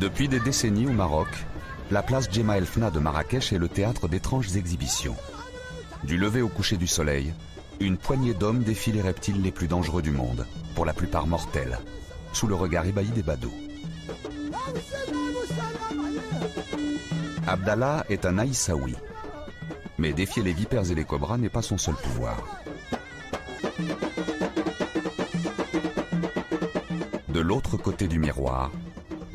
Depuis des décennies au Maroc, la place Djema El Fna de Marrakech est le théâtre d'étranges exhibitions. Du lever au coucher du soleil, une poignée d'hommes défient les reptiles les plus dangereux du monde, pour la plupart mortels, sous le regard ébahi des badauds. Abdallah est un Aïssaoui, mais défier les vipères et les cobras n'est pas son seul pouvoir. De l'autre côté du miroir,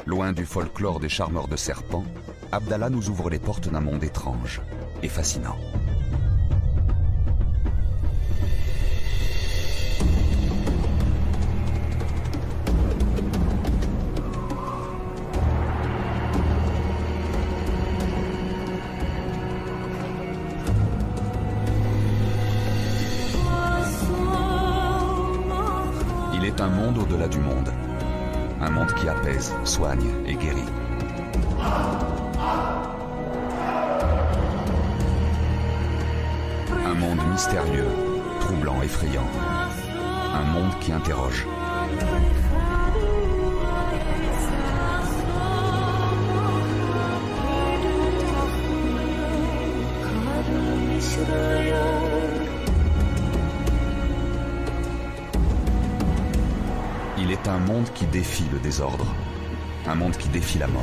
loin du folklore des charmeurs de serpents, Abdallah nous ouvre les portes d'un monde étrange et fascinant. Il est un monde au-delà du monde. Un monde qui apaise, soigne et guérit. Un monde mystérieux, troublant, effrayant. Un monde qui interroge. Il est un monde qui défie le désordre, un monde qui défie la mort.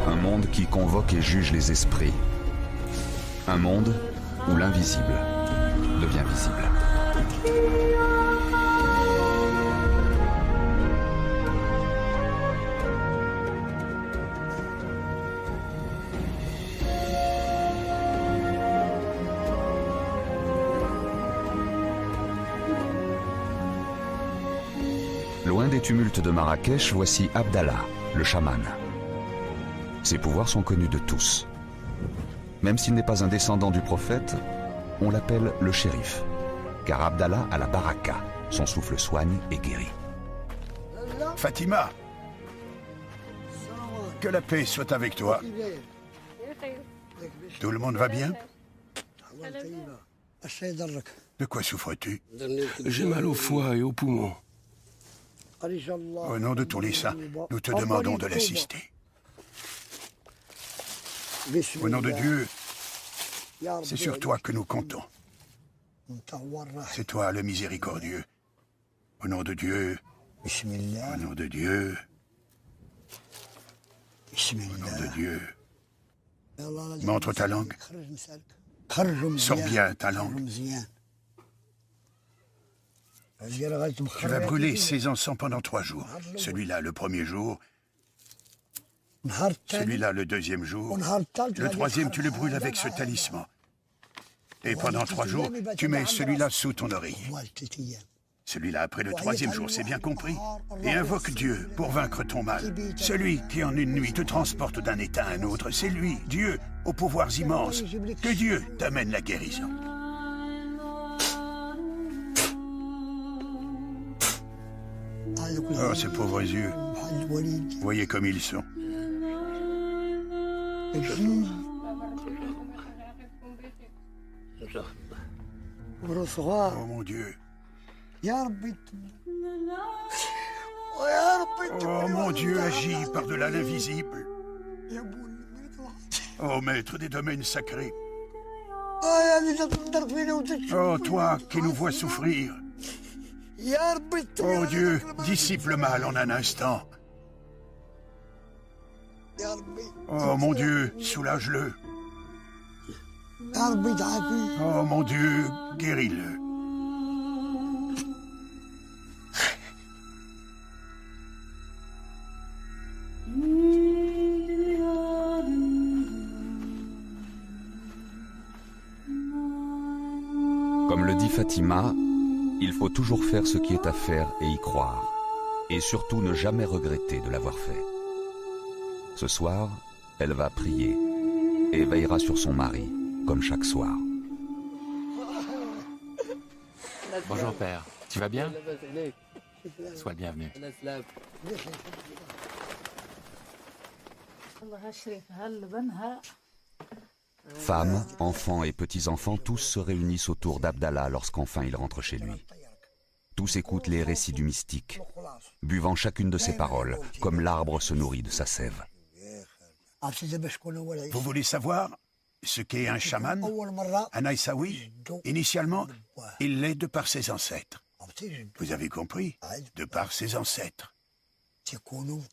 Un monde qui convoque et juge les esprits. Un monde où l'invisible devient visible. Loin des tumultes de Marrakech, voici Abdallah, le chaman. Ses pouvoirs sont connus de tous. Même s'il n'est pas un descendant du prophète, on l'appelle le shérif, car Abdallah a la baraka, son souffle soigne et guérit. Fatima, que la paix soit avec toi. Tout le monde va bien? De quoi souffres-tu? J'ai mal au foie et aux poumons. Au nom de tous les saints, nous te demandons de l'assister. Au nom de Dieu, c'est sur toi que nous comptons. C'est toi le miséricordieux. Au nom de Dieu, au nom de Dieu, au nom de Dieu. Montre ta langue. Sors bien ta langue. Tu vas brûler ces encens pendant 3 jours. Celui-là le premier jour, celui-là le deuxième jour, le troisième tu le brûles avec ce talisman. Et pendant 3 jours, tu mets celui-là sous ton oreiller. Celui-là après le 3e jour, c'est bien compris? Et invoque Dieu pour vaincre ton mal. Celui qui en une nuit te transporte d'un état à un autre, c'est lui, Dieu, aux pouvoirs immenses. Que Dieu t'amène la guérison. Oh, ces pauvres yeux. Voyez comme ils sont. Oh mon Dieu. Oh mon Dieu, agis par-delà l'invisible. Oh maître des domaines sacrés. Oh toi qui nous vois souffrir. Oh Dieu, dissipe le mal en un instant. Oh mon Dieu, soulage-le. Oh mon Dieu, guéris-le. Comme le dit Fatima, il faut toujours faire ce qui est à faire et y croire. Et surtout ne jamais regretter de l'avoir fait. Ce soir, elle va prier et veillera sur son mari, comme chaque soir. Bonjour père, tu vas bien? Sois le bienvenu. Femmes, enfants et petits-enfants, tous se réunissent autour d'Abdallah lorsqu'enfin il rentre chez lui. Tous écoutent les récits du mystique, buvant chacune de ses paroles, comme l'arbre se nourrit de sa sève. Vous voulez savoir ce qu'est un chaman? Un Aïssaoui? Initialement, il l'est de par ses ancêtres. Vous avez compris? De par ses ancêtres.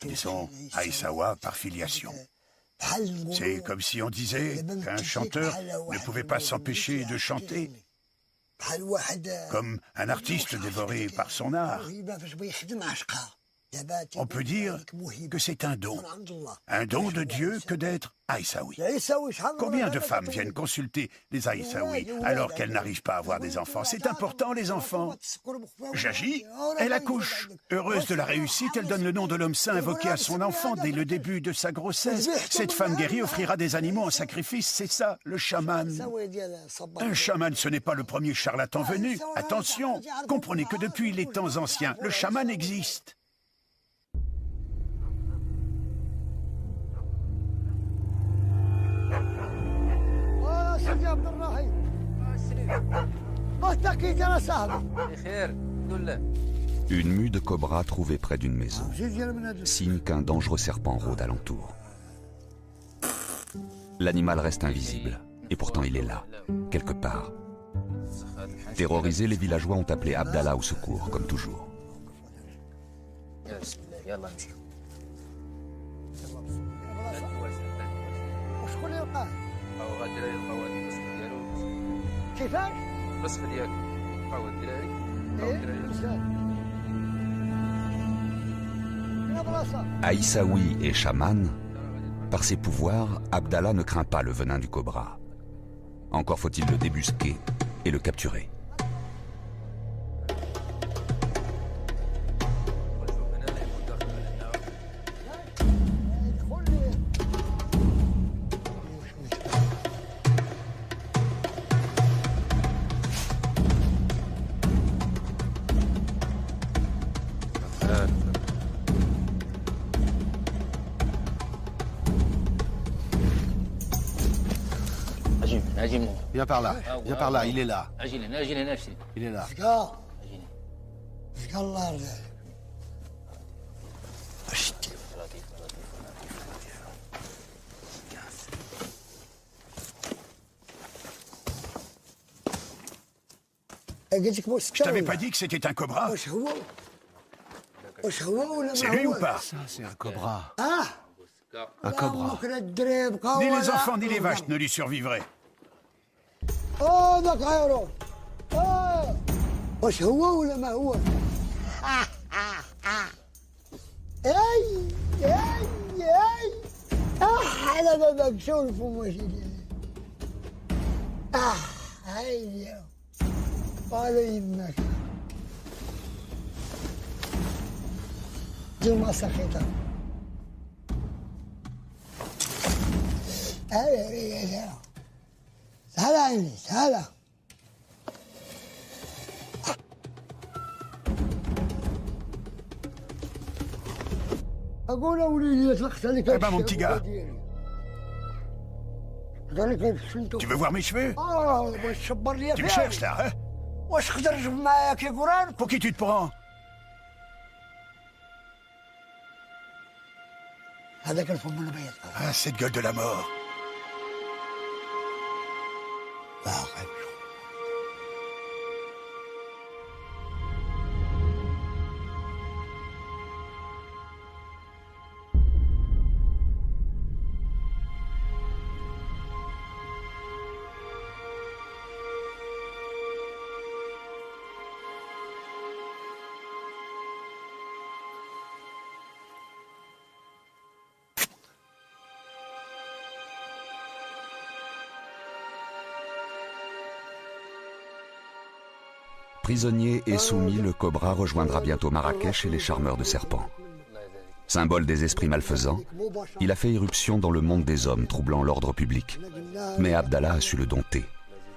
Ils sont Aïssawa par filiation. C'est comme si on disait qu'un chanteur ne pouvait pas s'empêcher de chanter, comme un artiste dévoré par son art. On peut dire que c'est un don de Dieu que d'être Aïssaoui. Combien de femmes viennent consulter les Aïssaouis alors qu'elles n'arrivent pas à avoir des enfants? C'est important, les enfants. Jaji, elle accouche. Heureuse de la réussite, elle donne le nom de l'homme saint invoqué à son enfant dès le début de sa grossesse. Cette femme guérie offrira des animaux en sacrifice, c'est ça, le chaman. Un chaman, ce n'est pas le premier charlatan venu. Attention, comprenez que depuis les temps anciens, le chaman existe. Une mue de cobra trouvée près d'une maison, signe qu'un dangereux serpent rôde alentour. L'animal reste invisible, et pourtant il est là, quelque part. Terrorisés, les villageois ont appelé Abdallah au secours, comme toujours. Aïssaoui et chaman, par ses pouvoirs, Abdallah ne craint pas le venin du cobra. Encore faut-il le débusquer et le capturer. Viens par là, il est là. Il est là. Je t'avais pas dit que c'était un cobra? C'est lui ou pas? Ça, c'est un cobra. Un cobra. Ni les enfants ni les vaches ne lui survivraient. واش هو ولا ما هو؟ اي على بابك شوفوا ماشي ديالي هاي قال يمك جمع سخيطة هلا هلا عيني هلا Eh ben mon petit gars, tu veux voir mes cheveux? Tu me cherches là, hein? Pour qui tu te prends? Ah, cette gueule de la mort. Prisonnier et soumis, le cobra rejoindra bientôt Marrakech et les charmeurs de serpents. Symbole des esprits malfaisants, il a fait irruption dans le monde des hommes, troublant l'ordre public. Mais Abdallah a su le dompter.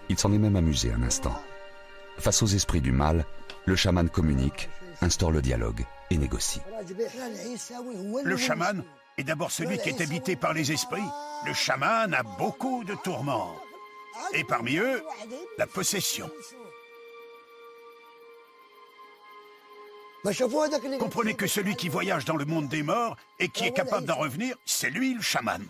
Il s'en est même amusé un instant. Face aux esprits du mal, le chaman communique, instaure le dialogue et négocie. Le chaman est d'abord celui qui est habité par les esprits. Le chaman a beaucoup de tourments. Et parmi eux, la possession. Comprenez que celui qui voyage dans le monde des morts et qui est capable d'en revenir, c'est lui le chaman.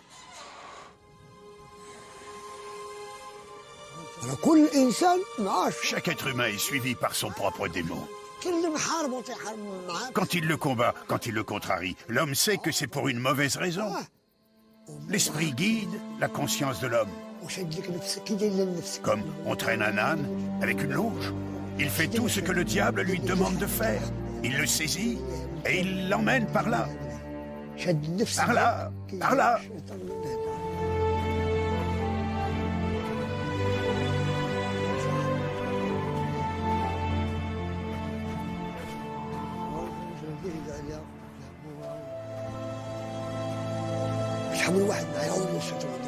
Chaque être humain est suivi par son propre démon. Quand il le combat, quand il le contrarie, l'homme sait que c'est pour une mauvaise raison. L'esprit guide la conscience de l'homme. Comme on traîne un âne avec une longe. Il fait tout ce que le diable lui demande de faire. Il le saisit et il l'emmène par là. Par là, par là.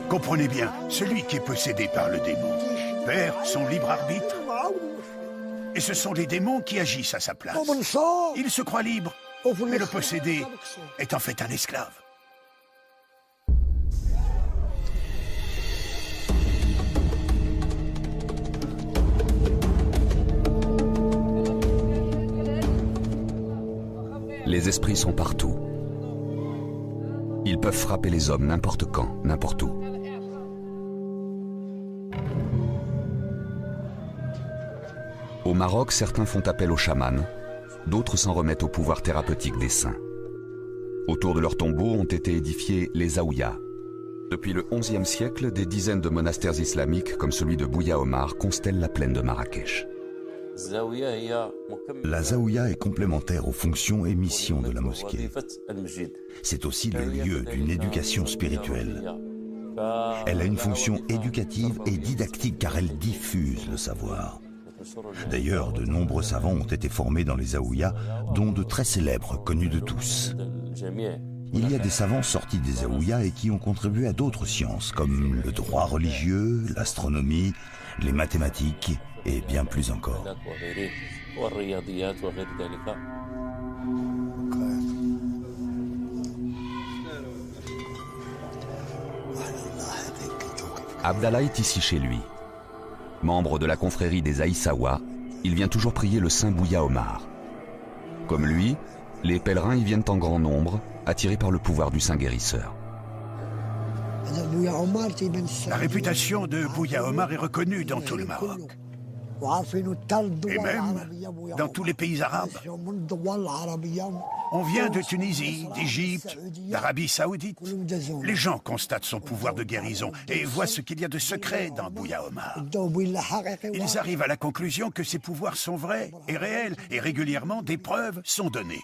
Comprenez bien, celui qui est possédé par le démon perd son libre arbitre. Et ce sont les démons qui agissent à sa place. Il se croit libre, mais le possédé est en fait un esclave. Les esprits sont partout. Ils peuvent frapper les hommes n'importe quand, n'importe où. Au Maroc, certains font appel aux chamans, d'autres s'en remettent au pouvoir thérapeutique des saints. Autour de leurs tombeaux ont été édifiés les zaouïas. Depuis le XIe siècle, des dizaines de monastères islamiques, comme celui de Bouya Omar, constellent la plaine de Marrakech. La zaouïa est complémentaire aux fonctions et missions de la mosquée. C'est aussi le lieu d'une éducation spirituelle. Elle a une fonction éducative et didactique car elle diffuse le savoir. D'ailleurs, de nombreux savants ont été formés dans les zaouïas, dont de très célèbres, connus de tous. Il y a des savants sortis des zaouïas et qui ont contribué à d'autres sciences, comme le droit religieux, l'astronomie, les mathématiques et bien plus encore. Abdallah est ici chez lui. Membre de la confrérie des Aïssawa, il vient toujours prier le saint Bouya Omar. Comme lui, les pèlerins y viennent en grand nombre, attirés par le pouvoir du saint guérisseur. La réputation de Bouya Omar est reconnue dans tout le Maroc. Et même dans tous les pays arabes. On vient de Tunisie, d'Égypte, d'Arabie Saoudite. Les gens constatent son pouvoir de guérison et voient ce qu'il y a de secret dans Bouya Omar. Ils arrivent à la conclusion que ces pouvoirs sont vrais et réels et régulièrement des preuves sont données.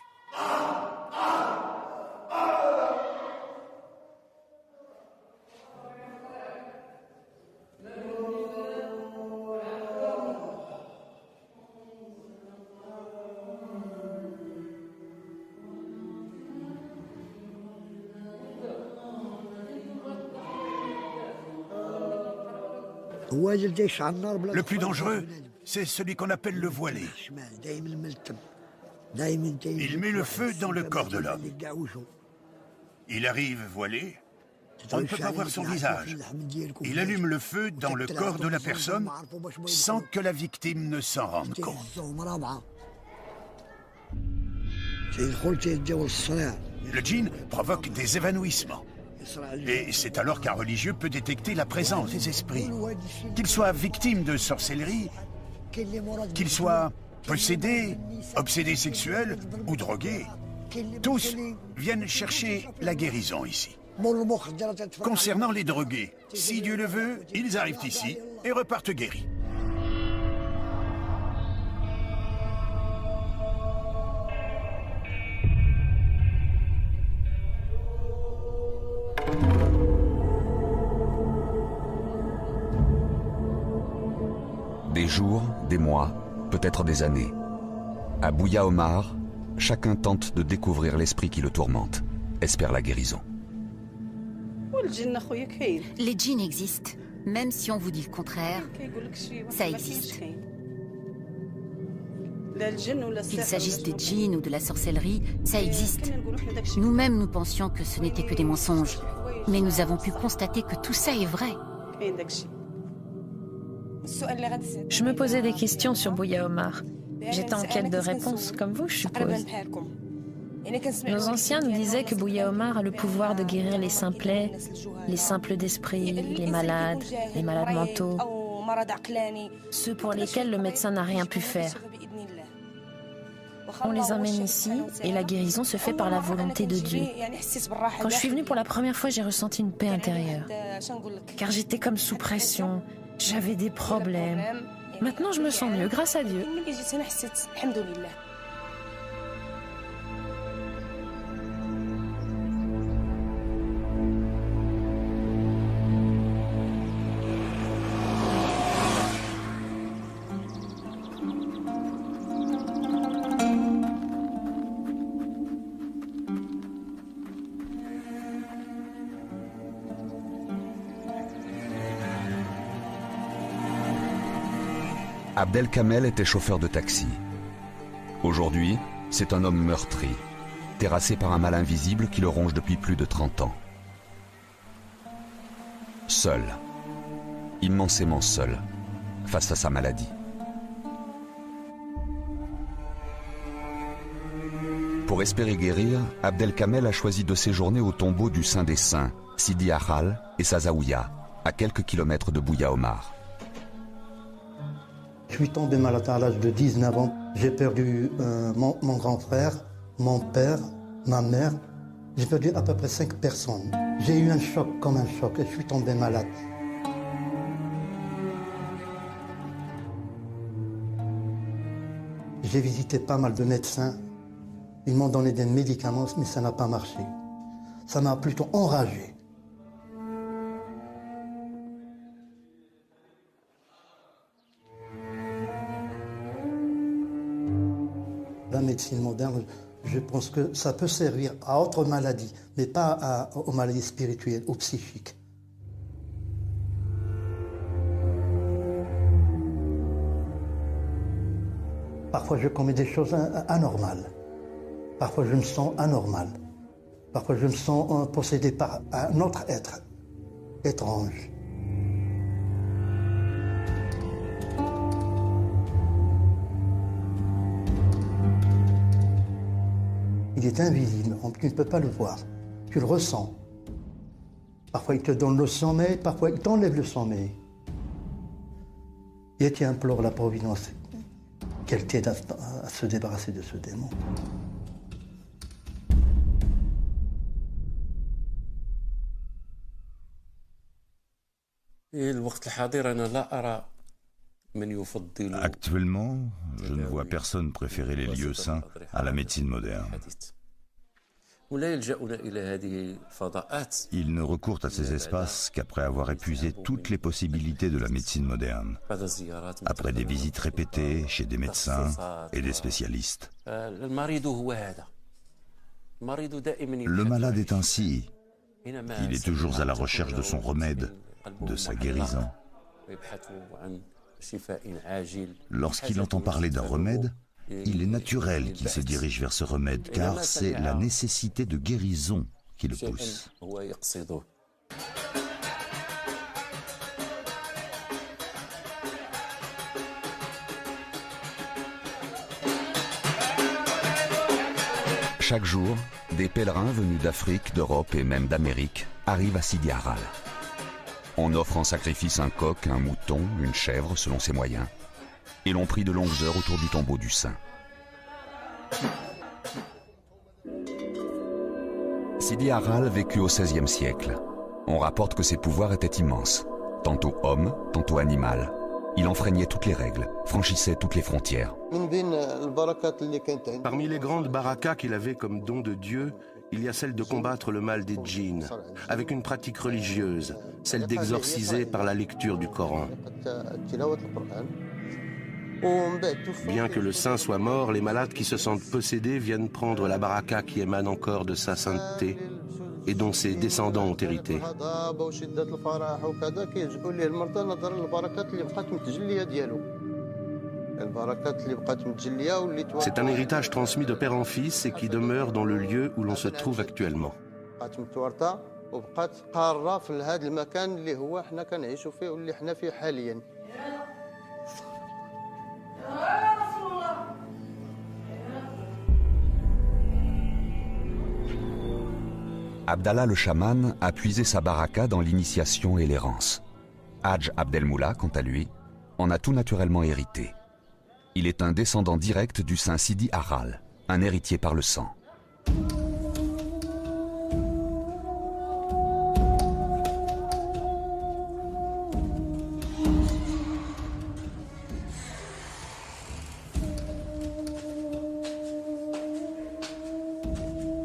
Le plus dangereux, c'est celui qu'on appelle le voilé. Il met le feu dans le corps de l'homme. Il arrive voilé, on ne peut pas voir son visage. Il allume le feu dans le corps de la personne sans que la victime ne s'en rende compte. Le djinn provoque des évanouissements. Et c'est alors qu'un religieux peut détecter la présence des esprits. Qu'il soit victime de sorcellerie, qu'il soit possédé, obsédé sexuel ou drogué, tous viennent chercher la guérison ici. Concernant les drogués, si Dieu le veut, ils arrivent ici et repartent guéris. Des jours, des mois, peut-être des années. À Bouya Omar, chacun tente de découvrir l'esprit qui le tourmente, espère la guérison. Les djinns existent, même si on vous dit le contraire, ça existe. Qu'il s'agisse des djinns ou de la sorcellerie, ça existe. Nous-mêmes, nous pensions que ce n'était que des mensonges. Mais nous avons pu constater que tout ça est vrai. Je me posais des questions sur Bouya Omar. J'étais en quête de réponses, comme vous, je suppose. Nos anciens nous disaient que Bouya Omar a le pouvoir de guérir les simplets, les simples d'esprit, les malades mentaux, ceux pour lesquels le médecin n'a rien pu faire. On les emmène ici et la guérison se fait par la volonté de Dieu. Quand je suis venue pour la première fois, j'ai ressenti une paix intérieure. Car j'étais comme sous pression, j'avais des problèmes. Maintenant, je me sens mieux, grâce à Dieu. Abdel Kamel était chauffeur de taxi. Aujourd'hui, c'est un homme meurtri, terrassé par un mal invisible qui le ronge depuis plus de 30 ans. Seul, immensément seul, face à sa maladie. Pour espérer guérir, Abdel Kamel a choisi de séjourner au tombeau du Saint des Saints, Sidi Ahal et sa zaouïa, à quelques kilomètres de Bouya Omar. Je suis tombé malade à l'âge de 19 ans. J'ai perdu mon grand frère, mon père, ma mère. J'ai perdu à peu près 5 personnes. J'ai eu un choc comme un choc et je suis tombé malade. J'ai visité pas mal de médecins. Ils m'ont donné des médicaments, mais ça n'a pas marché. Ça m'a plutôt enragé. La médecine moderne, je pense que ça peut servir à autres maladies, mais pas aux maladies spirituelles ou psychiques. Parfois, je commets des choses anormales. Parfois, je me sens anormal. Parfois, je me sens possédé par un autre être étrange. Il est invisible, tu ne peux pas le voir. Tu le ressens. Parfois, il te donne le sommeil, parfois, il t'enlève le sommeil. Et tu implores la Providence qu'elle t'aide à se débarrasser de ce démon. Actuellement, je ne vois personne préférer les lieux saints à la médecine moderne. Ils ne recourent à ces espaces qu'après avoir épuisé toutes les possibilités de la médecine moderne, après des visites répétées chez des médecins et des spécialistes. Le malade est ainsi. Il est toujours à la recherche de son remède, de sa guérison. Lorsqu'il entend parler d'un remède, il est naturel qu'il se dirige vers ce remède, car c'est la nécessité de guérison qui le pousse. Chaque jour, des pèlerins venus d'Afrique, d'Europe et même d'Amérique arrivent à Sidi Ahal. On offre en sacrifice un coq, un mouton, une chèvre selon ses moyens. Et l'on prie de longues heures autour du tombeau du saint. Sidi Ahal vécut au XVIe siècle. On rapporte que ses pouvoirs étaient immenses, tantôt homme, tantôt animal. Il enfreignait toutes les règles, franchissait toutes les frontières. Parmi les grandes barakas qu'il avait comme don de Dieu, il y a celle de combattre le mal des djinns, avec une pratique religieuse, celle d'exorciser par la lecture du Coran. Bien que le saint soit mort, les malades qui se sentent possédés viennent prendre la baraka qui émane encore de sa sainteté et dont ses descendants ont hérité. C'est un héritage transmis de père en fils et qui demeure dans le lieu où l'on se trouve actuellement. Abdallah le chaman a puisé sa baraka dans l'initiation et l'errance. Hadj Abdelmoula, quant à lui, en a tout naturellement hérité. Il est un descendant direct du saint Sidi Harral, un héritier par le sang.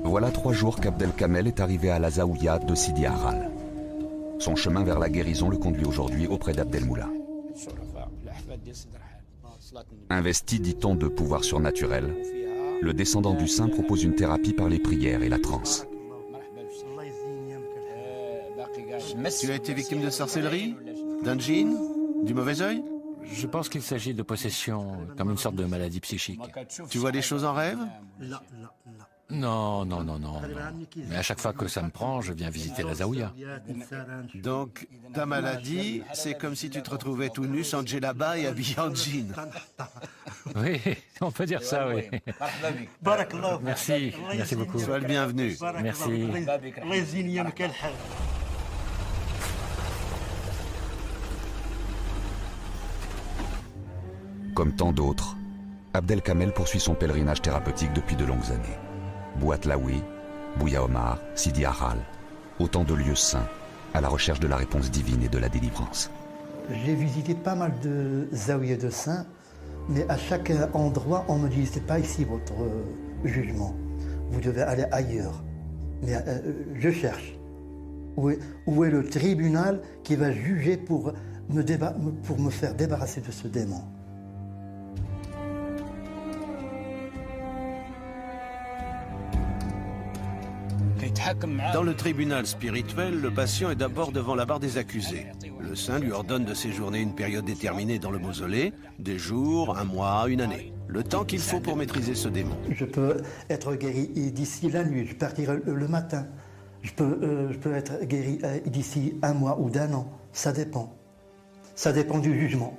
Voilà 3 jours qu'Abdelkamel est arrivé à la Zaouïa de Sidi Harral. Son chemin vers la guérison le conduit aujourd'hui auprès d'Abdelmoula. Investi, dit-on, de pouvoir surnaturel, le descendant du saint propose une thérapie par les prières et la transe. Tu as été victime de sorcellerie? D'un djinn? Du mauvais œil? Je pense qu'il s'agit de possession, comme une sorte de maladie psychique. Tu vois des choses en rêve? Non. Mais à chaque fois que ça me prend, je viens visiter la Zaouïa. Donc, ta maladie, c'est comme si tu te retrouvais tout nu, sans djellaba et habillé en jean. Oui, on peut dire ça, oui. Merci beaucoup. Sois le bienvenu. Merci. Comme tant d'autres, Abdelkamel poursuit son pèlerinage thérapeutique depuis de longues années. Bouatlaoui, Bouya Omar, Sidi Harral, autant de lieux saints à la recherche de la réponse divine et de la délivrance. J'ai visité pas mal de zaouïas de saints, mais à chaque endroit, on me dit c'est pas ici votre jugement. Vous devez aller ailleurs. Mais je cherche. Où est le tribunal qui va juger pour me faire débarrasser de ce démon? Dans le tribunal spirituel, le patient est d'abord devant la barre des accusés. Le saint lui ordonne de séjourner une période déterminée dans le mausolée, des jours, 1 mois, 1 année. Le temps qu'il faut pour maîtriser ce démon. Je peux être guéri d'ici la nuit, je partirai le matin. Je peux être guéri d'ici 1 mois ou d'1 an. Ça dépend. Ça dépend du jugement.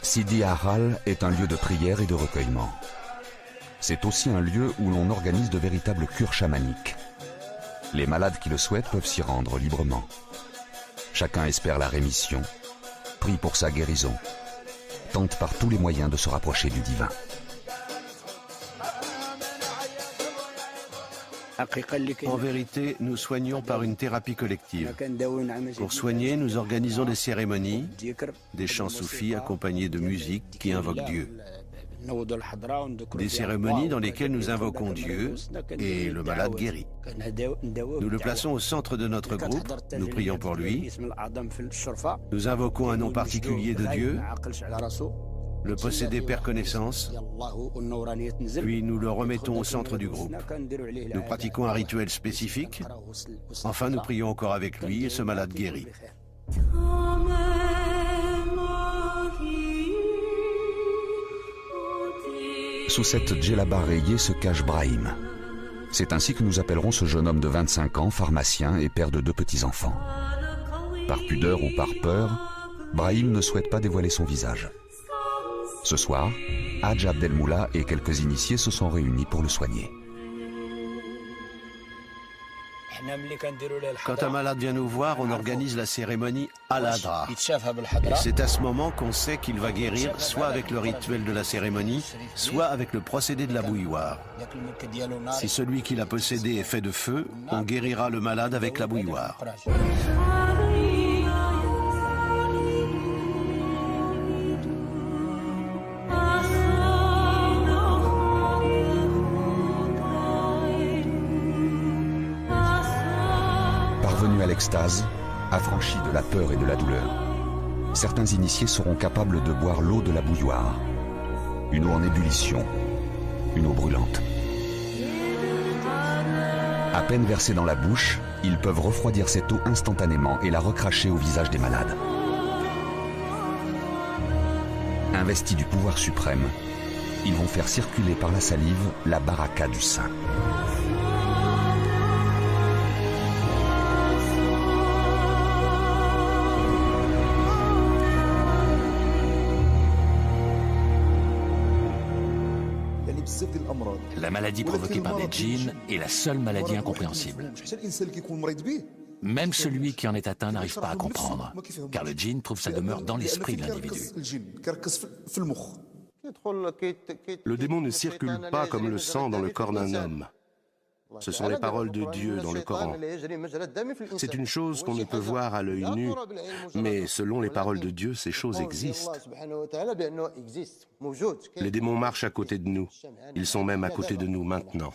Sidi Harral est un lieu de prière et de recueillement. C'est aussi un lieu où l'on organise de véritables cures chamaniques. Les malades qui le souhaitent peuvent s'y rendre librement. Chacun espère la rémission, prie pour sa guérison, tente par tous les moyens de se rapprocher du divin. En vérité, nous soignons par une thérapie collective. Pour soigner, nous organisons des cérémonies, des chants soufis accompagnés de musique qui invoquent Dieu. Des cérémonies dans lesquelles nous invoquons Dieu et le malade guérit. Nous le plaçons au centre de notre groupe, nous prions pour lui, nous invoquons un nom particulier de Dieu, le possédé perd connaissance, puis nous le remettons au centre du groupe. Nous pratiquons un rituel spécifique, enfin nous prions encore avec lui et ce malade guérit. Sous cette djellaba rayée se cache Brahim. C'est ainsi que nous appellerons ce jeune homme de 25 ans, pharmacien et père de 2 petits-enfants. Par pudeur ou par peur, Brahim ne souhaite pas dévoiler son visage. Ce soir, Hadj Abdelmoula et quelques initiés se sont réunis pour le soigner. Quand un malade vient nous voir, on organise la cérémonie Al-Adra. Et c'est à ce moment qu'on sait qu'il va guérir soit avec le rituel de la cérémonie, soit avec le procédé de la bouilloire. Si celui qui l'a possédé est fait de feu, on guérira le malade avec la bouilloire. Parvenus à l'extase, affranchis de la peur et de la douleur, certains initiés seront capables de boire l'eau de la bouilloire, une eau en ébullition, une eau brûlante. À peine versée dans la bouche, ils peuvent refroidir cette eau instantanément et la recracher au visage des malades. Investis du pouvoir suprême, ils vont faire circuler par la salive la baraka du saint. La maladie provoquée par des djinns est la seule maladie incompréhensible. Même celui qui en est atteint n'arrive pas à comprendre, car le djinn trouve sa demeure dans l'esprit de l'individu. Le démon ne circule pas comme le sang dans le corps d'un homme. Ce sont les paroles de Dieu dans le Coran. C'est une chose qu'on ne peut voir à l'œil nu, mais selon les paroles de Dieu, ces choses existent. Les démons marchent à côté de nous. Ils sont même à côté de nous maintenant.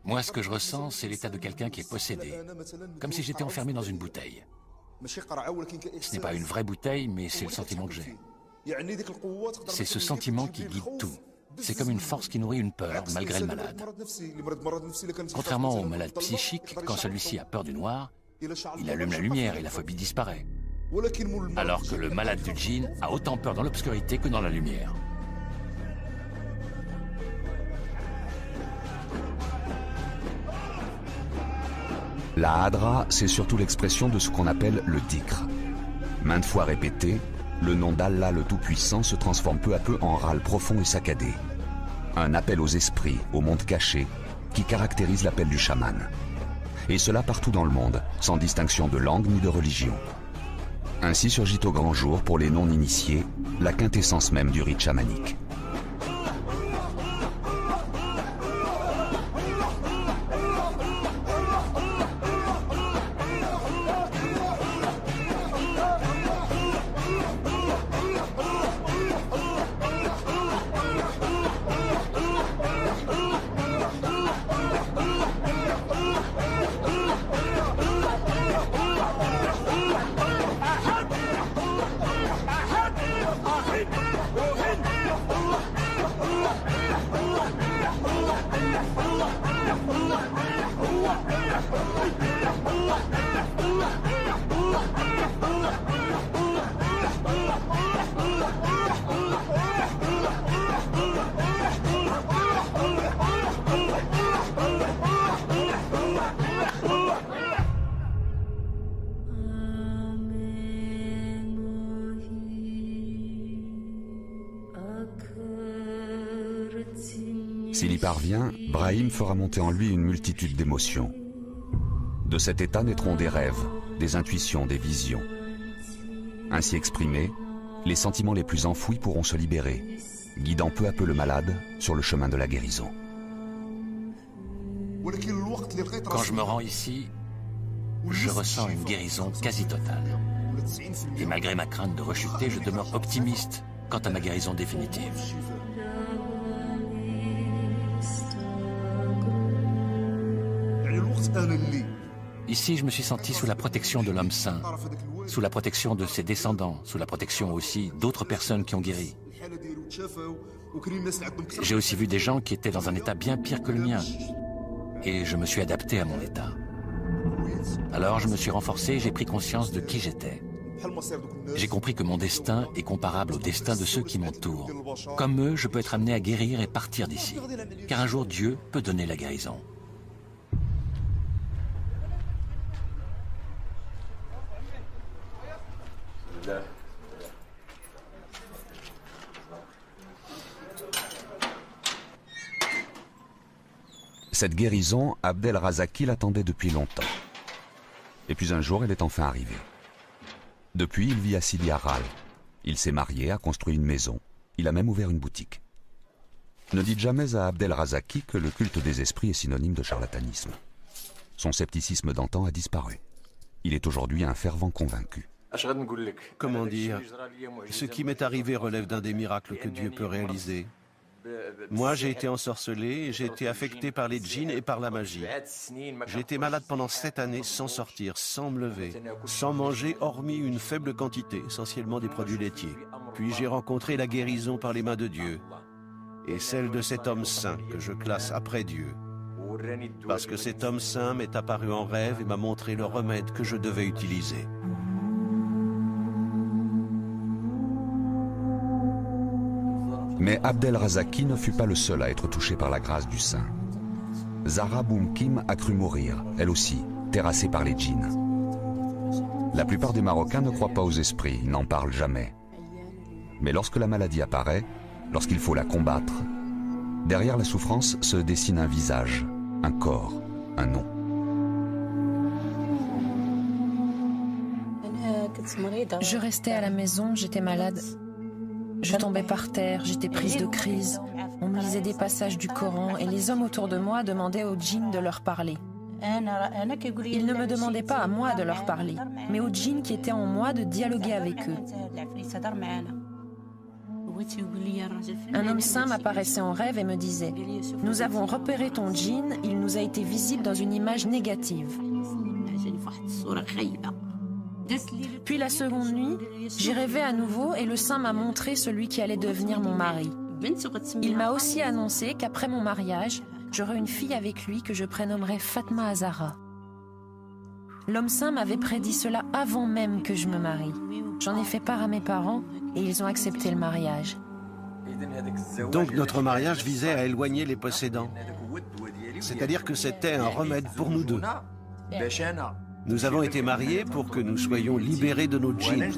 Moi, ce que je ressens, c'est l'état de quelqu'un qui est possédé, comme si j'étais enfermé dans une bouteille. Ce n'est pas une vraie bouteille, mais c'est le sentiment que j'ai. C'est ce sentiment qui guide tout. C'est comme une force qui nourrit une peur, malgré le malade. Contrairement au malade psychique, quand celui-ci a peur du noir, il allume la lumière et la phobie disparaît. Alors que le malade du djinn a autant peur dans l'obscurité que dans la lumière. La hadra, c'est surtout l'expression de ce qu'on appelle le dhikr. Maintes fois répété, le nom d'Allah le Tout-Puissant se transforme peu à peu en râle profond et saccadé. Un appel aux esprits, au monde caché, qui caractérise l'appel du chaman. Et cela partout dans le monde, sans distinction de langue ni de religion. Ainsi surgit au grand jour, pour les non-initiés, la quintessence même du rite chamanique. S'il y parvient, Brahim fera monter en lui une multitude d'émotions. De cet état naîtront des rêves, des intuitions, des visions. Ainsi exprimés, les sentiments les plus enfouis pourront se libérer, guidant peu à peu le malade sur le chemin de la guérison. Quand je me rends ici, je ressens une guérison quasi totale. Et malgré ma crainte de rechuter, je demeure optimiste quant à ma guérison définitive. Ici, je me suis senti sous la protection de l'homme saint, sous la protection de ses descendants, sous la protection aussi d'autres personnes qui ont guéri. J'ai aussi vu des gens qui étaient dans un état bien pire que le mien, et je me suis adapté à mon état. Alors je me suis renforcé et j'ai pris conscience de qui j'étais. J'ai compris que mon destin est comparable au destin de ceux qui m'entourent. Comme eux, je peux être amené à guérir et partir d'ici, car un jour Dieu peut donner la guérison. Cette guérison, Abdel Razaki l'attendait depuis longtemps. Et puis un jour, elle est enfin arrivée. Depuis, il vit à Sidi Harral. Il s'est marié, a construit une maison. Il a même ouvert une boutique. Ne dites jamais à Abdel Razaki que le culte des esprits est synonyme de charlatanisme. Son scepticisme d'antan a disparu. Il est aujourd'hui un fervent convaincu. Comment dire? Ce qui m'est arrivé relève d'un des miracles que Dieu peut réaliser. Moi, j'ai été ensorcelé et j'ai été affecté par les djinns et par la magie. J'ai été malade pendant 7 années sans sortir, sans me lever, sans manger, hormis une faible quantité, essentiellement des produits laitiers. Puis j'ai rencontré la guérison par les mains de Dieu et celle de cet homme saint que je classe après Dieu. Parce que cet homme saint m'est apparu en rêve et m'a montré le remède que je devais utiliser. Mais Abdel Razaki ne fut pas le seul à être touché par la grâce du saint. Zahra Boumkim a cru mourir, elle aussi, terrassée par les djinns. La plupart des Marocains ne croient pas aux esprits, n'en parlent jamais. Mais lorsque la maladie apparaît, lorsqu'il faut la combattre, derrière la souffrance se dessine un visage, un corps, un nom. Je restais à la maison, j'étais malade. Je tombais par terre, j'étais prise de crise. On me lisait des passages du Coran et les hommes autour de moi demandaient aux djinns de leur parler. Ils ne me demandaient pas à moi de leur parler, mais aux djinns qui étaient en moi de dialoguer avec eux. Un homme saint m'apparaissait en rêve et me disait « Nous avons repéré ton djinn, il nous a été visible dans une image négative. » Puis la seconde nuit, j'ai rêvé à nouveau et le saint m'a montré celui qui allait devenir mon mari. Il m'a aussi annoncé qu'après mon mariage, j'aurais une fille avec lui que je prénommerais Fatma Azara. L'homme saint m'avait prédit cela avant même que je me marie. J'en ai fait part à mes parents et ils ont accepté le mariage. Donc notre mariage visait à éloigner les possédants. C'est-à-dire que c'était un remède pour nous deux. Nous avons été mariés pour que nous soyons libérés de nos djinns.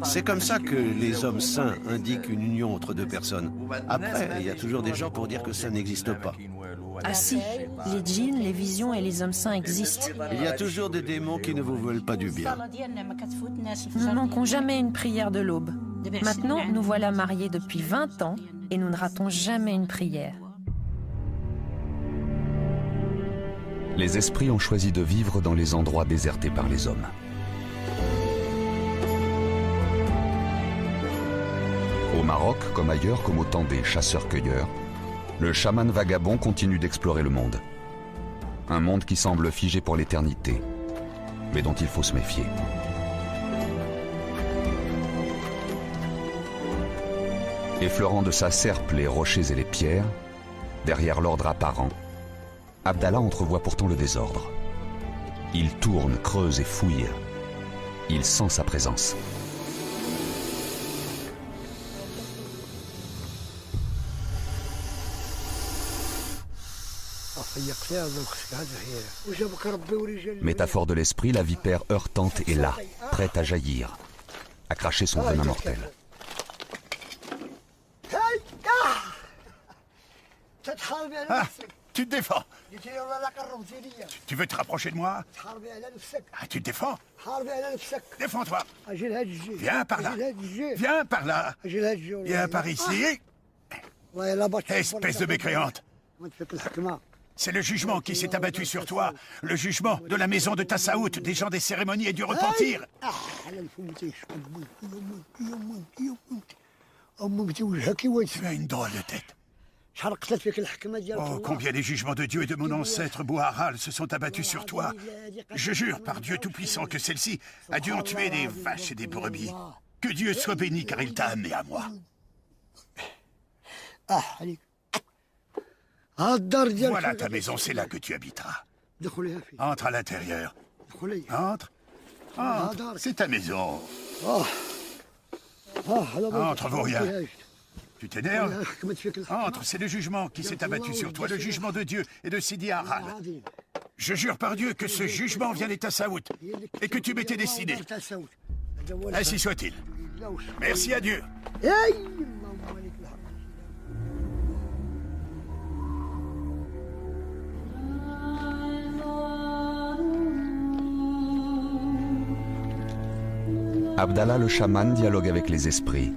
C'est comme ça que les hommes saints indiquent une union entre deux personnes. Après, il y a toujours des gens pour dire que ça n'existe pas. Ah si, les djinns, les visions et les hommes saints existent. Il y a toujours des démons qui ne vous veulent pas du bien. Nous ne manquons jamais une prière de l'aube. Maintenant, nous voilà mariés depuis 20 ans et nous ne ratons jamais une prière. Les esprits ont choisi de vivre dans les endroits désertés par les hommes. Au Maroc, comme ailleurs, comme au temps des chasseurs-cueilleurs, le chaman vagabond continue d'explorer le monde. Un monde qui semble figé pour l'éternité, mais dont il faut se méfier. Effleurant de sa serpe les rochers et les pierres, derrière l'ordre apparent, Abdallah entrevoit pourtant le désordre. Il tourne, creuse et fouille. Il sent sa présence. Métaphore de l'esprit, la vipère heurtante est là, prête à jaillir, à cracher son venin mortel. Ah, tu te défends. Tu veux te rapprocher de moi? Ah, tu te défends? Défends-toi. Viens par là. Viens par là. Viens par ici. Espèce de mécréante. C'est le jugement qui s'est abattu sur toi. Le jugement de la maison de Tassaout, des gens des cérémonies et du repentir. Tu as une drôle de tête. Oh, combien les jugements de Dieu et de mon ancêtre Bouharal se sont abattus sur toi. Je jure par Dieu Tout-Puissant que celle-ci a dû en tuer des vaches et des brebis. Que Dieu soit béni car il t'a amené à moi. Voilà ta maison, c'est là que tu habiteras. Entre à l'intérieur. Entre. Entre, c'est ta maison. Entre, vaurien. Tu t'énerves? Entre, c'est le jugement qui s'est abattu sur toi, le jugement de Dieu et de Sidi Haral. Je jure par Dieu que ce jugement vient des Tassaout et que tu m'étais destiné. Ainsi soit-il. Merci à Dieu. Abdallah le chaman dialogue avec les esprits,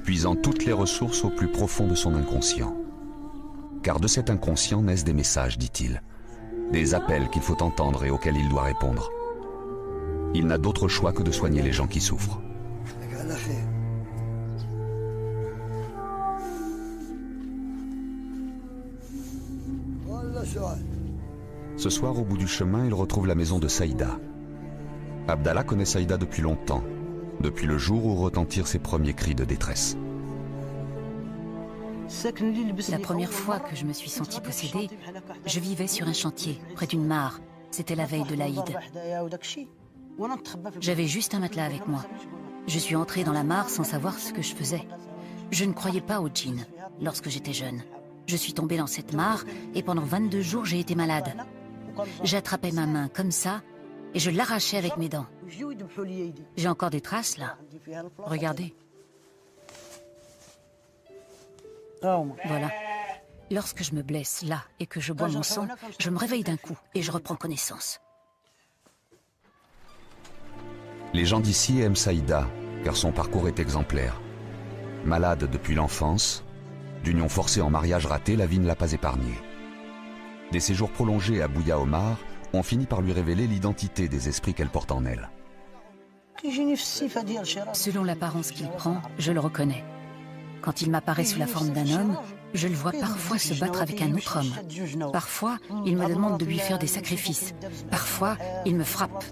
puisant toutes les ressources au plus profond de son inconscient. Car de cet inconscient naissent des messages, dit-il, des appels qu'il faut entendre et auxquels il doit répondre. Il n'a d'autre choix que de soigner les gens qui souffrent. Ce soir, au bout du chemin, il retrouve la maison de Saïda. Abdallah connaît Saïda depuis longtemps, depuis le jour où retentirent ses premiers cris de détresse. La première fois que je me suis sentie possédée, je vivais sur un chantier, près d'une mare. C'était la veille de l'Aïd. J'avais juste un matelas avec moi. Je suis entrée dans la mare sans savoir ce que je faisais. Je ne croyais pas aux djinns lorsque j'étais jeune. Je suis tombée dans cette mare et pendant 22 jours, j'ai été malade. J'attrapais ma main comme ça et je l'arrachais avec mes dents. J'ai encore des traces là. Regardez. Voilà. Lorsque je me blesse là et que je bois mon sang, je me réveille d'un coup et je reprends connaissance. Les gens d'ici aiment Saïda, car son parcours est exemplaire. Malade depuis l'enfance, d'union forcée en mariage raté, la vie ne l'a pas épargnée. Des séjours prolongés à Bouya Omar ont fini par lui révéler l'identité des esprits qu'elle porte en elle. Selon l'apparence qu'il prend, je le reconnais. Quand il m'apparaît sous la forme d'un homme, je le vois parfois se battre avec un autre homme. Parfois, il me demande de lui faire des sacrifices. Parfois, il me frappe.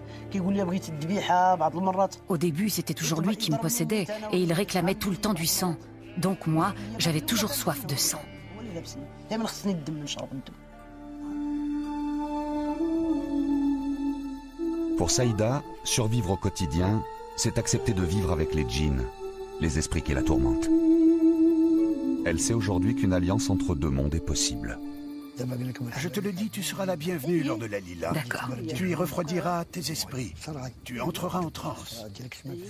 Au début, c'était toujours lui qui me possédait et il réclamait tout le temps du sang. Donc moi, j'avais toujours soif de sang. Pour Saïda, survivre au quotidien, c'est accepter de vivre avec les djinns, les esprits qui la tourmentent. Elle sait aujourd'hui qu'une alliance entre deux mondes est possible. Je te le dis, tu seras la bienvenue lors de la Lila. D'accord. Tu y refroidiras tes esprits. Tu entreras en transe.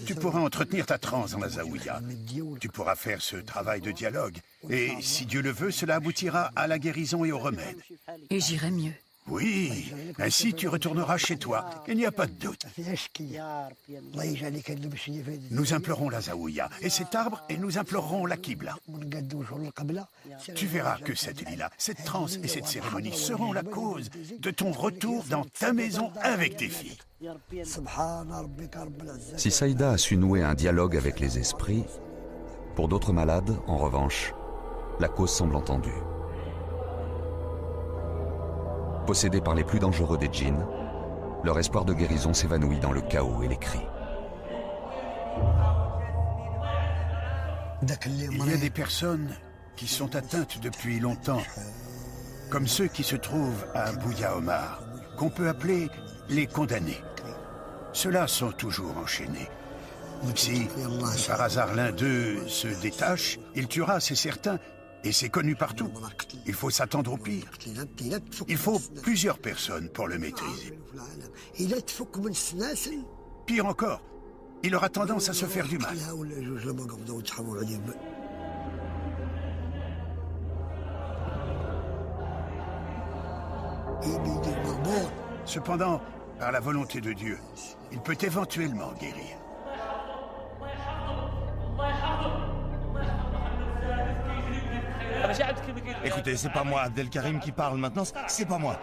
Tu pourras entretenir ta transe dans la Zaouïa. Tu pourras faire ce travail de dialogue. Et si Dieu le veut, cela aboutira à la guérison et au remède. Et j'irai mieux. Oui, ainsi tu retourneras chez toi, il n'y a pas de doute. Nous implorons la Zaouïa et cet arbre et nous implorerons la Qibla. Tu verras que cette lila, cette transe et cette cérémonie seront la cause de ton retour dans ta maison avec tes filles. Si Saïda a su nouer un dialogue avec les esprits, pour d'autres malades, en revanche, la cause semble entendue. Possédés par les plus dangereux des djinns, leur espoir de guérison s'évanouit dans le chaos et les cris. Il y a des personnes qui sont atteintes depuis longtemps, comme ceux qui se trouvent à Bouya Omar, qu'on peut appeler les condamnés. Ceux-là sont toujours enchaînés. Si, par hasard, l'un d'eux se détache, il tuera, c'est certain, et c'est connu partout. Il faut s'attendre au pire. Il faut plusieurs personnes pour le maîtriser. Pire encore, il aura tendance à se faire du mal. Cependant, par la volonté de Dieu, il peut éventuellement guérir. Écoutez, c'est pas moi, Abdelkarim, qui parle maintenant, c'est pas moi.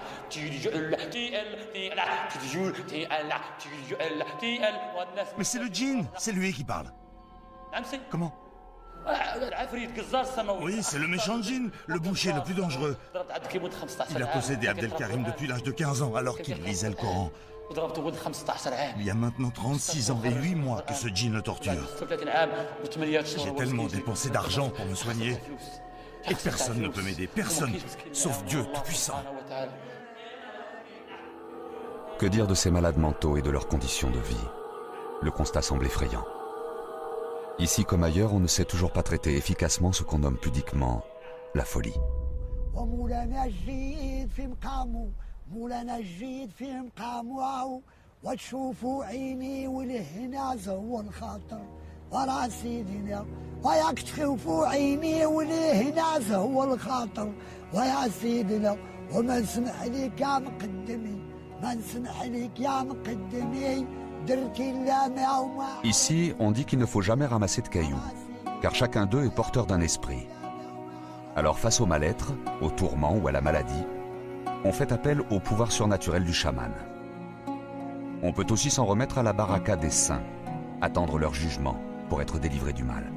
Mais c'est le djinn, c'est lui qui parle. Comment? Oui, c'est le méchant djinn, le boucher le plus dangereux. Il a possédé Abdelkarim depuis l'âge de 15 ans, alors qu'il lisait le Coran. Il y a maintenant 36 ans et 8 mois que ce djinn le torture. J'ai tellement dépensé d'argent pour me soigner. Et personne ne peut m'aider, personne, sauf Dieu Tout-Puissant. Que dire de ces malades mentaux et de leurs conditions de vie? Le constat semble effrayant. Ici comme ailleurs, on ne sait toujours pas traiter efficacement ce qu'on nomme pudiquement la folie. Ici, on dit qu'il ne faut jamais ramasser de cailloux, car chacun d'eux est porteur d'un esprit. Alors face au mal-être, au tourment ou à la maladie, on fait appel au pouvoir surnaturel du chaman. On peut aussi s'en remettre à la baraka des saints, attendre leur jugement pour être délivré du mal.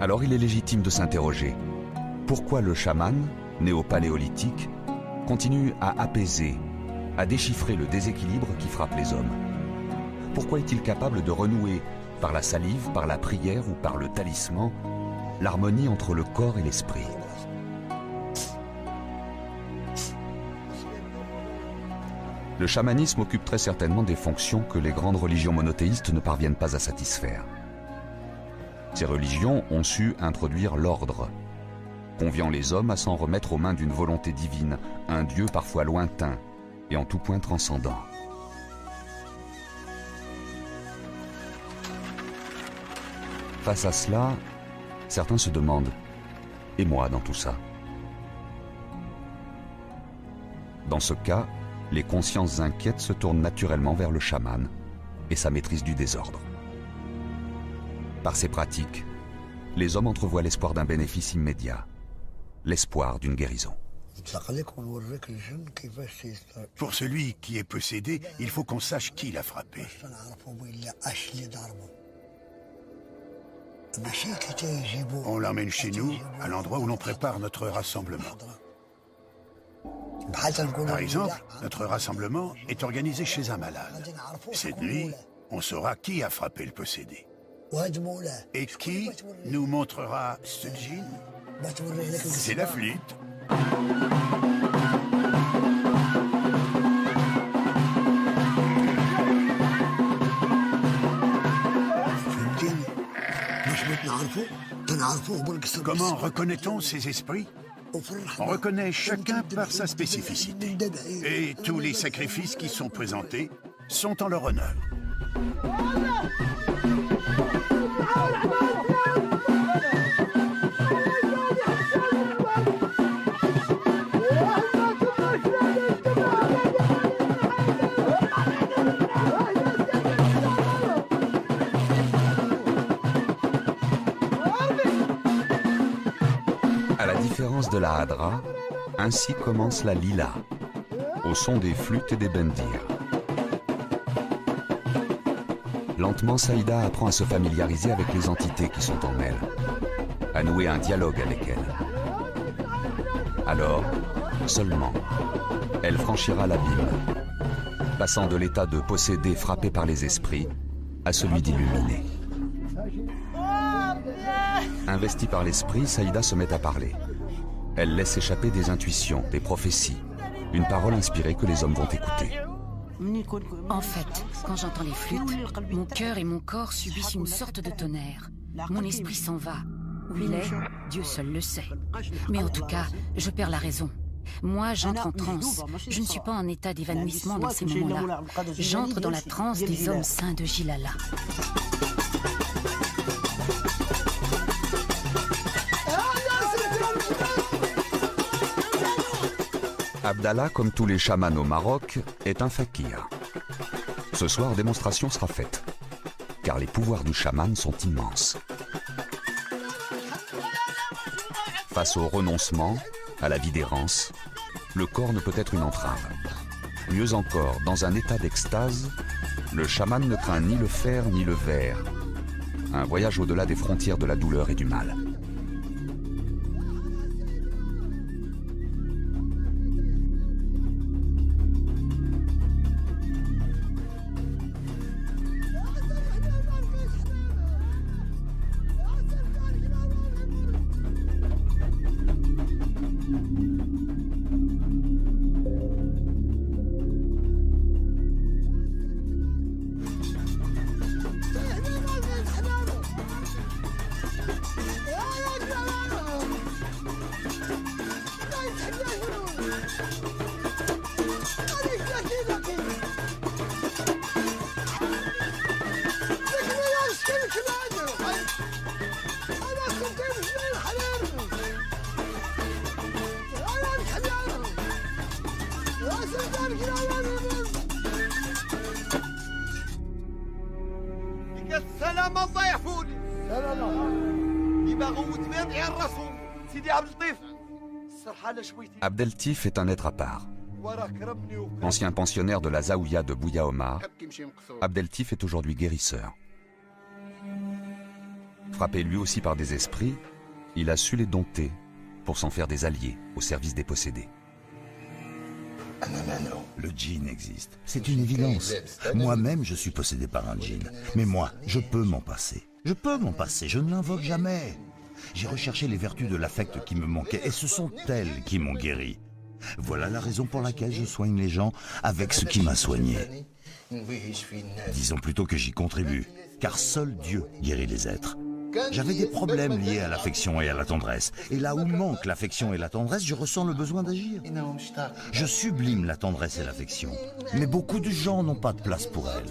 Alors il est légitime de s'interroger, pourquoi le chaman, né au Paléolithique, continue à apaiser, à déchiffrer le déséquilibre qui frappe les hommes? Pourquoi est-il capable de renouer, par la salive, par la prière ou par le talisman, l'harmonie entre le corps et l'esprit? Le chamanisme occupe très certainement des fonctions que les grandes religions monothéistes ne parviennent pas à satisfaire. Ces religions ont su introduire l'ordre, conviant les hommes à s'en remettre aux mains d'une volonté divine, un Dieu parfois lointain et en tout point transcendant. Face à cela, certains se demandent « Et moi dans tout ça ?» Dans ce cas, les consciences inquiètes se tournent naturellement vers le chaman et sa maîtrise du désordre. Par ces pratiques, les hommes entrevoient l'espoir d'un bénéfice immédiat, l'espoir d'une guérison. Pour celui qui est possédé, il faut qu'on sache qui l'a frappé. On l'emmène chez nous, à l'endroit où l'on prépare notre rassemblement. Par exemple, notre rassemblement est organisé chez un malade. Cette nuit, on saura qui a frappé le possédé. Et qui nous montrera ce djinn? C'est la flûte. Comment reconnaît-on ces esprits? On reconnaît chacun par sa spécificité. Et tous les sacrifices qui sont présentés sont en leur honneur. À la différence de la Hadra, ainsi commence la Lila, au son des flûtes et des bendirs. Lentement, Saïda apprend à se familiariser avec les entités qui sont en elle, à nouer un dialogue avec elles. Alors, seulement, elle franchira l'abîme, passant de l'état de possédé frappé par les esprits à celui d'illuminé. Investie par l'esprit, Saïda se met à parler. Elle laisse échapper des intuitions, des prophéties, une parole inspirée que les hommes vont écouter. En fait, quand j'entends les flûtes, mon cœur et mon corps subissent une sorte de tonnerre. Mon esprit s'en va. Où il est, Dieu seul le sait. Mais en tout cas, je perds la raison. Moi, j'entre en transe. Je ne suis pas en état d'évanouissement dans ces moments-là. J'entre dans la transe des hommes saints de Jilala. Abdallah, comme tous les chamans au Maroc, est un fakir. Ce soir, démonstration sera faite, car les pouvoirs du chaman sont immenses. Face au renoncement, à la vie d'errance, le corps ne peut être une entrave. Mieux encore, dans un état d'extase, le chaman ne craint ni le fer ni le verre. Un voyage au-delà des frontières de la douleur et du mal. Abdeltif est un être à part. Ancien pensionnaire de la Zaouïa de Bouya Omar, Abdeltif est aujourd'hui guérisseur. Frappé lui aussi par des esprits, il a su les dompter pour s'en faire des alliés au service des possédés. Le djinn existe, c'est une évidence. Moi-même, je suis possédé par un djinn. Mais moi, je peux m'en passer. Je peux m'en passer, je ne l'invoque jamais. J'ai recherché les vertus de l'affect qui me manquaient et ce sont elles qui m'ont guéri. Voilà la raison pour laquelle je soigne les gens avec ce qui m'a soigné. Disons plutôt que j'y contribue, car seul Dieu guérit les êtres. J'avais des problèmes liés à l'affection et à la tendresse. Et là où manque l'affection et la tendresse, je ressens le besoin d'agir. Je sublime la tendresse et l'affection. Mais beaucoup de gens n'ont pas de place pour elles.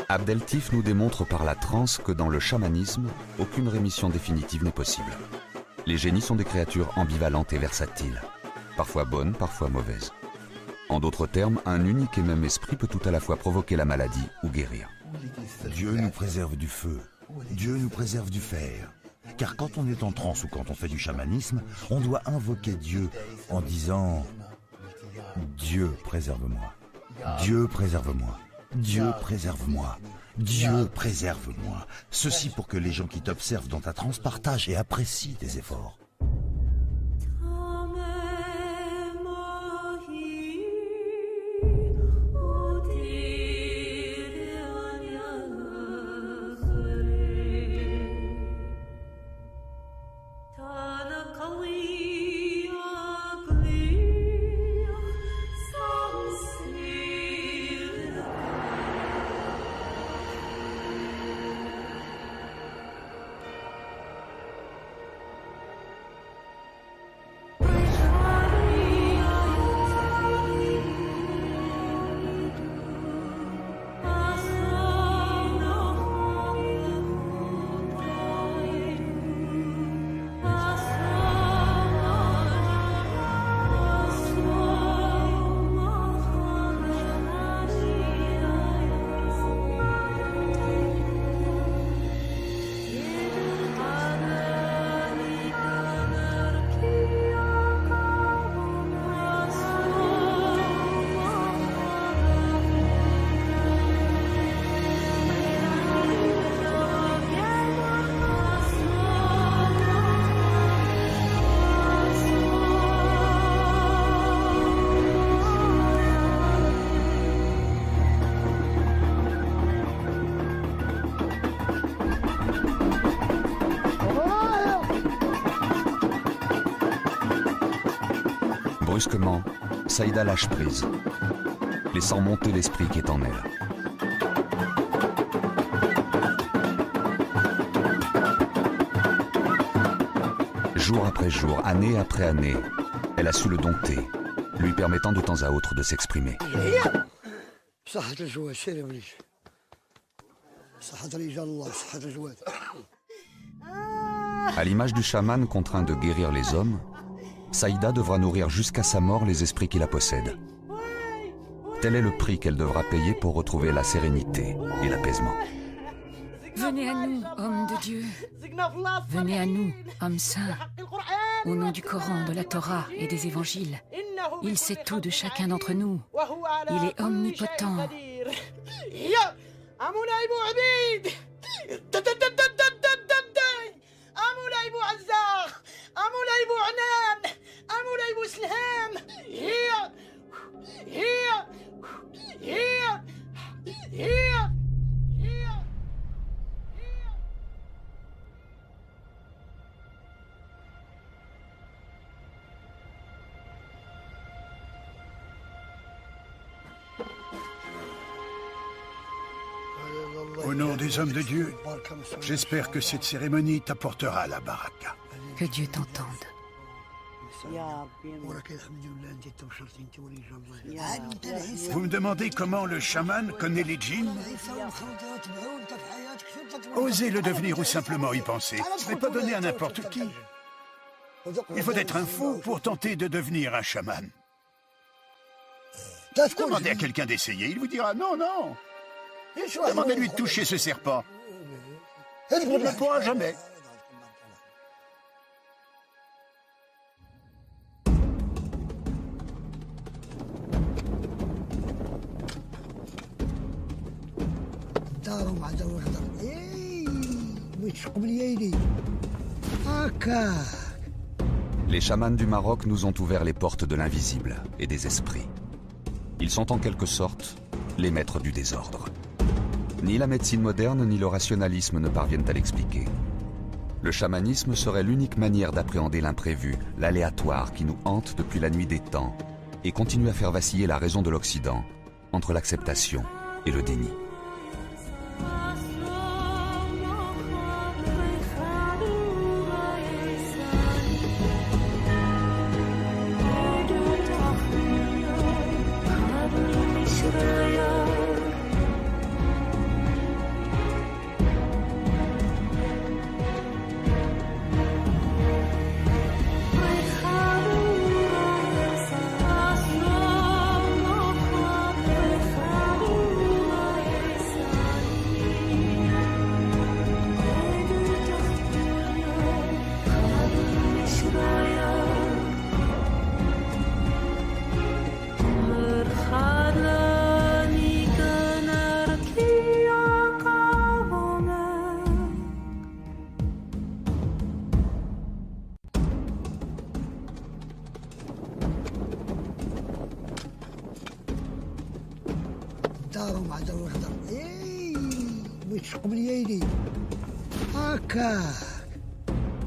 Abdeltif nous démontre par la transe que dans le chamanisme, aucune rémission définitive n'est possible. Les génies sont des créatures ambivalentes et versatiles, parfois bonnes, parfois mauvaises. En d'autres termes, un unique et même esprit peut tout à la fois provoquer la maladie ou guérir. Dieu nous préserve du feu, Dieu nous préserve du fer. Car quand on est en transe ou quand on fait du chamanisme, on doit invoquer Dieu en disant « Dieu préserve-moi, Dieu préserve-moi ». Dieu préserve-moi, Dieu préserve-moi. Ceci pour que les gens qui t'observent dans ta transe partagent et apprécient tes efforts. Brusquement, Saïda lâche prise, laissant monter l'esprit qui est en elle. Jour après jour, année après année, elle a su le dompter, lui permettant de temps à autre de s'exprimer. À l'image du chaman contraint de guérir les hommes, Saïda devra nourrir jusqu'à sa mort les esprits qui la possèdent. Tel est le prix qu'elle devra payer pour retrouver la sérénité et l'apaisement. Venez à nous, hommes de Dieu. Venez à nous, hommes saints. Au nom du Coran, de la Torah et des évangiles. Il sait tout de chacun d'entre nous. Il est omnipotent. Au nom des hommes de Dieu, j'espère que cette cérémonie t'apportera la baraka. Que Dieu t'entende. Vous me demandez comment le chaman connaît les djinns? Osez le devenir ou simplement y penser. Ce n'est pas donné à n'importe qui. Il faut être un fou pour tenter de devenir un chaman. Demandez à quelqu'un d'essayer, il vous dira non, non. Demandez-lui de toucher ce serpent. Il ne le pourra jamais. Les chamans du Maroc nous ont ouvert les portes de l'invisible et des esprits. Ils sont en quelque sorte les maîtres du désordre. Ni la médecine moderne ni le rationalisme ne parviennent à l'expliquer. Le chamanisme serait l'unique manière d'appréhender l'imprévu, l'aléatoire qui nous hante depuis la nuit des temps et continue à faire vaciller la raison de l'Occident entre l'acceptation et le déni.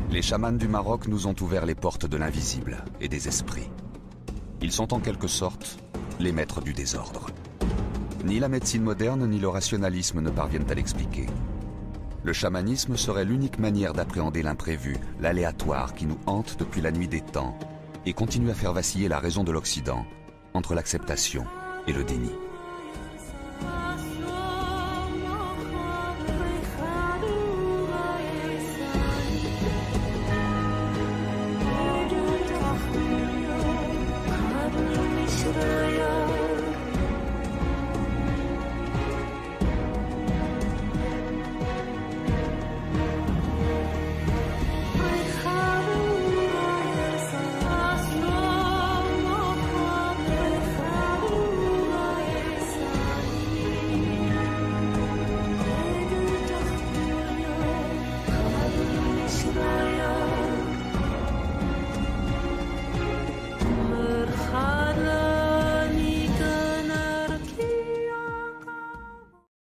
Les chamans du Maroc nous ont ouvert les portes de l'invisible et des esprits. Ils sont en quelque sorte les maîtres du désordre. Ni la médecine moderne ni le rationalisme ne parviennent à l'expliquer. Le chamanisme serait l'unique manière d'appréhender l'imprévu, l'aléatoire qui nous hante depuis la nuit des temps et continue à faire vaciller la raison de l'Occident entre l'acceptation et le déni.